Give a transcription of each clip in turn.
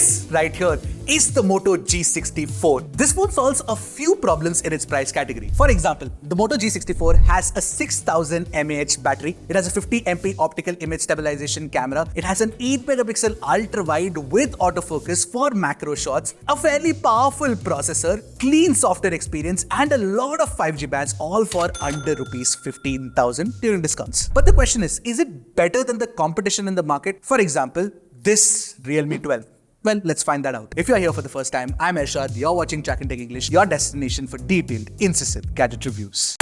This right here is the Moto G64. This phone solves a few problems in its price category. For example, the Moto G64 has a 6000 mAh battery. It has a 50 MP optical image stabilization camera. It has an 8 megapixel ultra wide with autofocus for macro shots, a fairly powerful processor, clean software experience, and a lot of 5G bands, all for under rupees 15,000 during discounts. But the question is it better than the competition in the market? For example, this Realme 12. Well, let's find that out. If you're here for the first time, I'm Ershad, you're watching Trakin Tech English, your destination for detailed, incisive gadget reviews.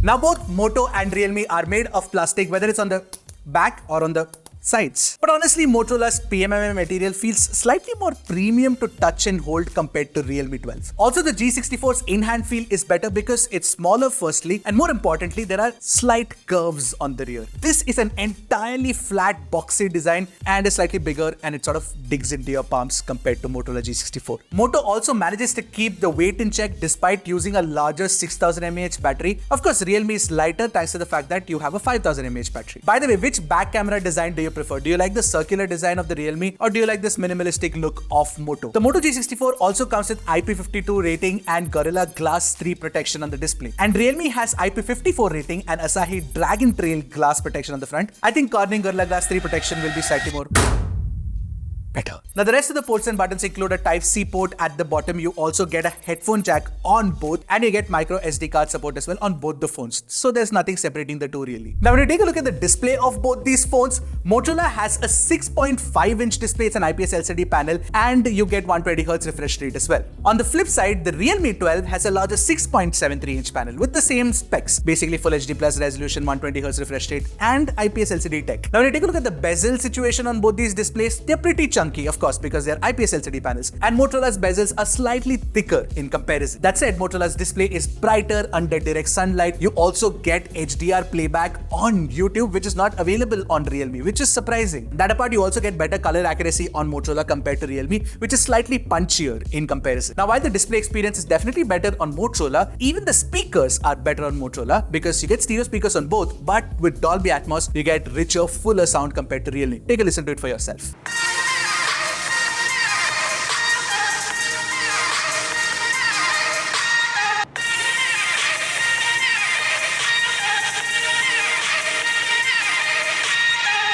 Now both Moto and Realme are made of plastic, whether it's on the back or on the sides. But honestly, Motorola's PMMA material feels slightly more premium to touch and hold compared to Realme 12. Also, the G64's in-hand feel is better because it's smaller firstly, and more importantly, there are slight curves on the rear. This is an entirely flat boxy design and is slightly bigger, and it sort of digs into your palms compared to Motorola G64. Moto also manages to keep the weight in check despite using a larger 6000 mAh battery. Of course, Realme is lighter thanks to the fact that you have a 5000 mAh battery. By the way, which back camera design do you prefer? Do you like the circular design of the Realme, or do you like this minimalistic look of Moto? The Moto G64 also comes with IP52 rating and Gorilla Glass 3 protection on the display. And Realme has IP54 rating and Asahi Dragon Trail glass protection on the front. I think Corning Gorilla Glass 3 protection will be slightly more better. Now the rest of the ports and buttons include a Type-C port at the bottom. You also get a headphone jack on both, and you get micro SD card support as well on both the phones. So there's nothing separating the two really. Now when you take a look at the display of both these phones, Motorola has a 6.5-inch display. It's an IPS LCD panel, and you get 120Hz refresh rate as well. On the flip side, the Realme 12 has a larger 6.73-inch panel with the same specs, basically Full HD Plus resolution, 120Hz refresh rate, and IPS LCD tech. Now when you take a look at the bezel situation on both these displays, they're pretty chunky, of course, because they're IPS LCD panels, and Motorola's bezels are slightly thicker in comparison. That said, Motorola's display is brighter under direct sunlight. You also get HDR playback on YouTube, which is not available on Realme, which is surprising. That apart, you also get better color accuracy on Motorola compared to Realme, which is slightly punchier in comparison. Now, while the display experience is definitely better on Motorola, even the speakers are better on Motorola because you get stereo speakers on both, but with Dolby Atmos, you get richer, fuller sound compared to Realme. Take a listen to it for yourself.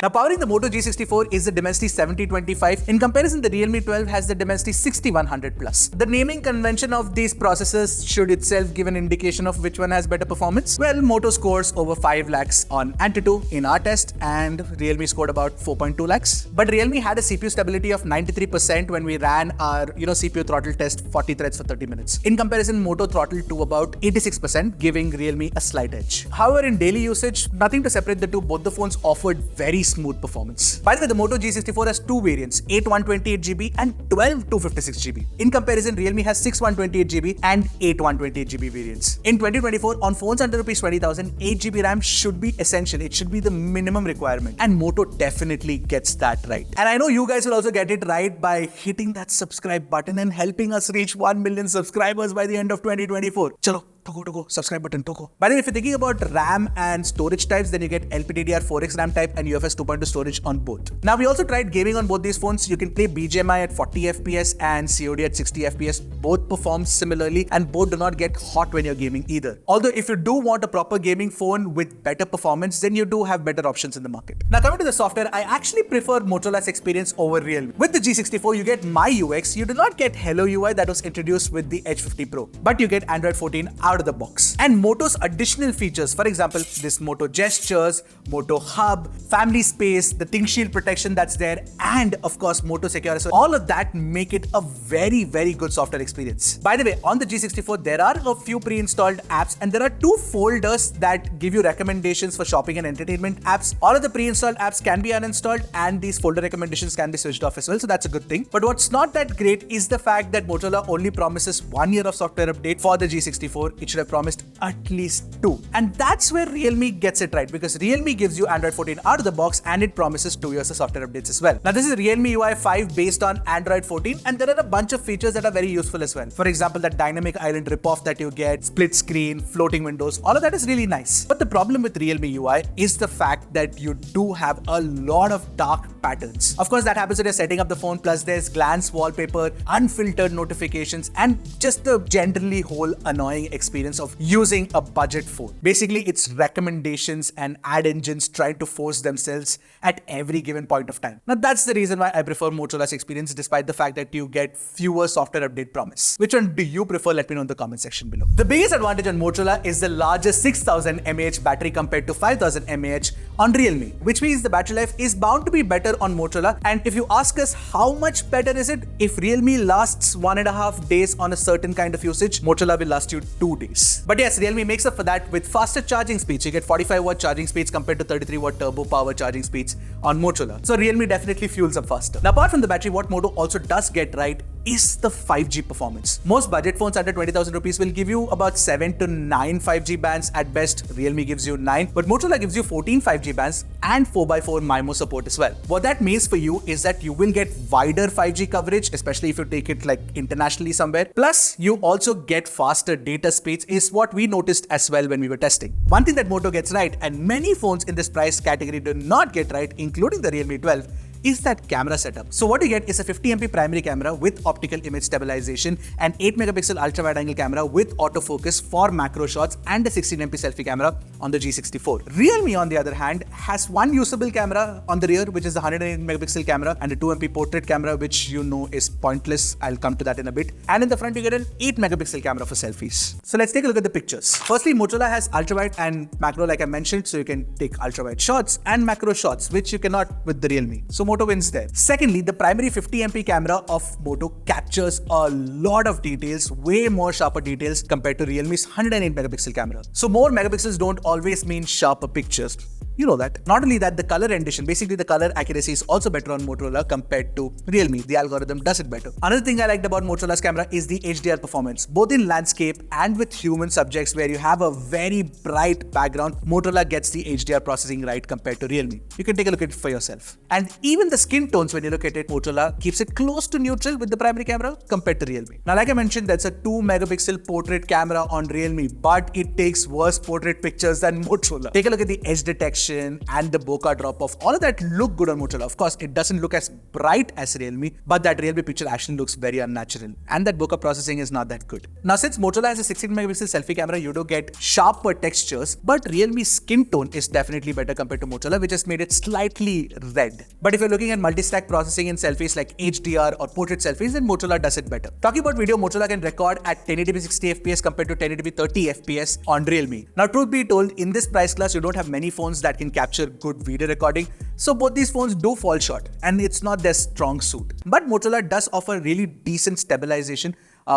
Now, powering the Moto G64 is the Dimensity 7025. In comparison, the Realme 12 has the Dimensity 6100 Plus. The naming convention of these processors should itself give an indication of which one has better performance. Well, Moto scores over 5 lakhs on Antutu in our test, and Realme scored about 4.2 lakhs. But Realme had a CPU stability of 93% when we ran our CPU throttle test 40 threads for 30 minutes. In comparison, Moto throttled to about 86%, giving Realme a slight edge. However, in daily usage, nothing to separate the two. Both the phones offered very smooth performance. By the way, the Moto G64 has two variants, 8 128GB and 12 256GB. In comparison, Realme has 6 128GB and 8 128GB variants. In 2024, on phones under Rs 20,000, 8GB RAM should be essential. It should be the minimum requirement, and Moto definitely gets that right. And I know you guys will also get it right by hitting that subscribe button and helping us reach 1 million subscribers by the end of 2024. Chalo. Toko, subscribe button, toko. By the way, if you're thinking about RAM and storage types, then you get LPDDR4X RAM type and UFS 2.2 storage on both. Now, we also tried gaming on both these phones. You can play BGMI at 40 FPS and COD at 60 FPS. Both perform similarly, and both do not get hot when you're gaming either. Although, if you do want a proper gaming phone with better performance, then you do have better options in the market. Now, coming to the software, I actually prefer Motorola's experience over Realme. With the G64, you get My UX. You do not get Hello UI that was introduced with the H50 Pro, but you get Android 14 out of the box. And Moto's additional features, for example, this Moto Gestures, Moto Hub, Family Space, the ThinkShield protection that's there, and of course Moto Secure. So all of that make it a very, very good software experience. By the way, on the G64, there are a few pre-installed apps, and there are 2 folders that give you recommendations for shopping and entertainment apps. All of the pre-installed apps can be uninstalled, and these folder recommendations can be switched off as well. So that's a good thing. But what's not that great is the fact that Motorola only promises 1 year of software update for the G64, it should have promised at least 2. And that's where Realme gets it right, because Realme gives you Android 14 out of the box and it promises 2 years of software updates as well. Now this is Realme UI 5 based on Android 14, and there are a bunch of features that are very useful as well. For example, that dynamic island ripoff that you get, split screen, floating windows, all of that is really nice. But the problem with Realme UI is the fact that you do have a lot of dark patterns. Of course, that happens when you're setting up the phone, plus there's glance wallpaper, unfiltered notifications, and just the generally whole annoying experience of using a budget phone. Basically, it's recommendations and ad engines trying to force themselves at every given point of time. Now, that's the reason why I prefer Motorola's experience, despite the fact that you get fewer software update promise. Which one do you prefer? Let me know in the comment section below. The biggest advantage on Motorola is the largest 6000 mAh battery compared to 5000 mAh on Realme, which means the battery life is bound to be better on Motorola. And if you ask us how much better is it, if Realme lasts 1.5 days on a certain kind of usage, Motorola will last you 2 days. But yes, Realme makes up for that with faster charging speeds. You get 45-watt charging speeds compared to 33-watt turbo power charging speeds on Motorola. So Realme definitely fuels up faster. Now, apart from the battery, what Moto also does get right is the 5G performance. Most budget phones under 20,000 rupees will give you about 7 to 9 5G bands at best. Realme gives you 9, but Motorola gives you 14 5G bands and 4x4 MIMO support as well. What that means for you is that you will get wider 5G coverage, especially if you take it like internationally somewhere. Plus, you also get faster data speeds, is what we noticed as well when we were testing. One thing that Moto gets right, and many phones in this price category do not get right, including the Realme 12, is that camera setup. So what you get is a 50MP primary camera with optical image stabilization, an 8MP ultra wide angle camera with autofocus for macro shots, and a 16MP selfie camera on the G64. Realme, on the other hand, has one usable camera on the rear, which is the 108MP camera, and a 2MP portrait camera, which you know is pointless. I'll come to that in a bit. And in the front, you get an 8MP camera for selfies. So let's take a look at the pictures. Firstly, Motorola has ultra wide and macro, like I mentioned, so you can take ultra wide shots and macro shots, which you cannot with the Realme. So Moto wins there. Secondly, the primary 50MP camera of Moto captures a lot of details, way more sharper details compared to Realme's 108MP camera. So more megapixels don't always mean sharper pictures. You know that. Not only that, the color rendition, basically the color accuracy, is also better on Motorola compared to Realme. The algorithm does it better. Another thing I liked about Motorola's camera is the HDR performance. Both in landscape and with human subjects where you have a very bright background, Motorola gets the HDR processing right compared to Realme. You can take a look at it for yourself. And even the skin tones, when you look at it, Motorola keeps it close to neutral with the primary camera compared to Realme. Now, like I mentioned, that's a 2MP portrait camera on Realme, but it takes worse portrait pictures than Motorola. Take a look at the edge detection and the bokeh drop off. All of that look good on Motorola. Of course, it doesn't look as bright as Realme, but that Realme picture actually looks very unnatural, and that bokeh processing is not that good. Now, since Motorola has a 16MP selfie camera, you do get sharper textures, but Realme's skin tone is definitely better compared to Motorola, which has made it slightly red. But if you're looking at multi-stack processing in selfies like HDR or portrait selfies, then Motorola does it better. Talking about video, Motorola can record at 1080p 60fps compared to 1080p 30fps on Realme. Now, truth be told, in this price class, you don't have many phones that can capture good video recording, so both these phones do fall short, and it's not their strong suit. But Motorola does offer really decent stabilization,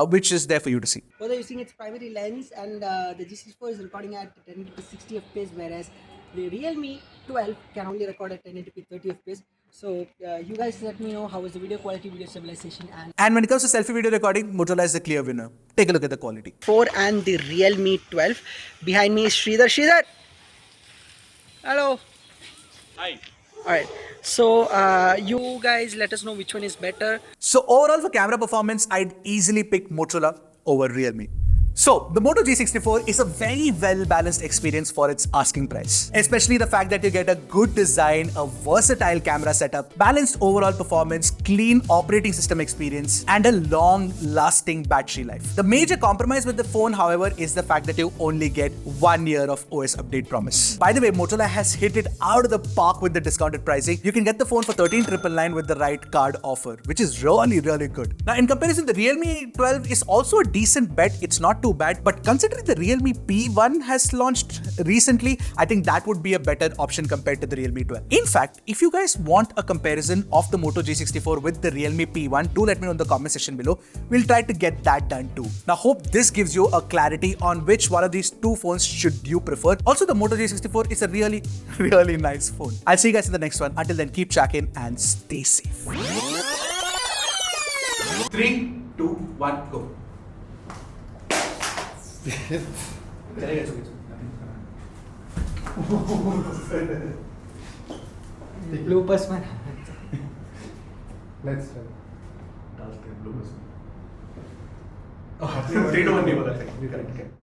which is there for you to see. Further, using its primary lens, and the G64 is recording at 1080p 60fps, whereas the Realme 12 can only record at 1080p 30fps. So you guys let me know how is the video quality, video stabilization, and when it comes to selfie video recording, Motorola is the clear winner. Take a look at the quality. 4 and the Realme 12. Behind me is Sridhar. Sridhar! Hello! Hi. Alright, so you guys let us know which one is better. So overall, for camera performance, I'd easily pick Motorola over Realme. So, the Moto G64 is a very well-balanced experience for its asking price. Especially the fact that you get a good design, a versatile camera setup, balanced overall performance, clean operating system experience, and a long-lasting battery life. The major compromise with the phone, however, is the fact that you only get 1 year of OS update promise. By the way, Motorola has hit it out of the park with the discounted pricing. You can get the phone for 13,999 with the right card offer, which is really, really good. Now, in comparison, the Realme 12 is also a decent bet. It's not too bad, but considering the Realme P1 has launched recently, I think that would be a better option compared to the Realme 12. In fact, if you guys want a comparison of the Moto G64 with the Realme P1, do let me know in the comment section below. We'll try to get that done too. Now, hope this gives you a clarity on which one of these two phones should you prefer. Also, the Moto G64 is a really, really nice phone. I'll see you guys in the next one. Until then, keep Trakin and stay safe. 3, 2, 1, go. चलेगा चलेगा Bloopers man. Let's try. डालते हैं bloopers. 3 to 1 नहीं बोला था. Correct.